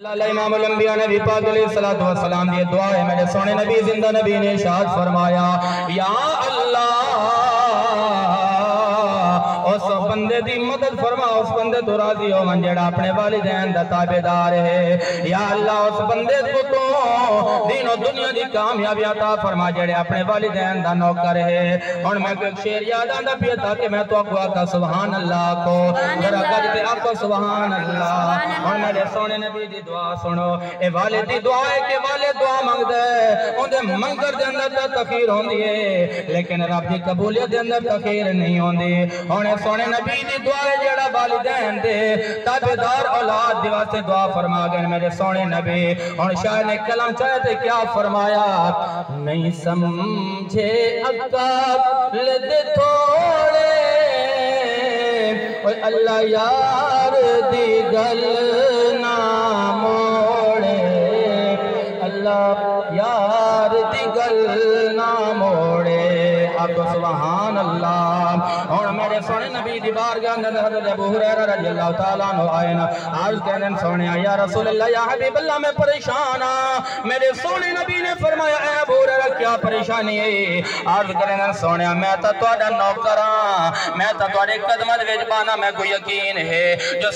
اللہ امام الانبیاء نبی پاک علیہ السلام دی دعا ہے میرے سونے نبی زندہ نبی نے ارشاد فرمایا یا اللہ اس بندے دی مدد فرما اس بندے تو راضی ہو من جڑا اپنے والدین دا تابعدار ہے یا اللہ اس بندے کو تو دین و دنیا دی کامیابی عطا فرما جڑے اپنے والدین دا نوکر ہے اور میں ایک شعر یاد آندا پیا تاکہ میں تو کو آقا سبحان اللہ کو ذرا کہتے آقا سبحان اللہ اور میرے سونے نبی دی دعا سنو اے والد دی دعا ہے کہ والد دعا مانگدا ہے اون دے منگر دے اندر تخیر ہوندی ہے لیکن رب دی قبولیت دے اندر تخیر نہیں ہوندی ہن سونے نبی دی دعا ہے جڑا والدین دے تابعدار اولاد دی واسطے دعا فرما گئے میرے سونے نبی ہن شاعر نے کلام چاہے تے کیا فرمایا نہیں سمجھے عقل دے تھوڑے اوے اللہ یار دی گل نہ موڑے اللہ یار دی گل نہ موڑے اب سبحان اللہ اور میرے سونے نبی دی بارگاہ اندر حضرت ابو ہریرہ رضی اللہ تعالیٰ عنہ آئے نا عرض کہنے سونے یا رسول اللہ یا حبیب اللہ میں پریشان ہاں میرے سونے نبی نے فرمایا اے ابو ہریرہ کیا پریشانی ہے عرض کہنے سونے میں تا تواڈا نوکر ہاں میں تا تواڈے قدمت وچ پانا میں کو یقین ہے جو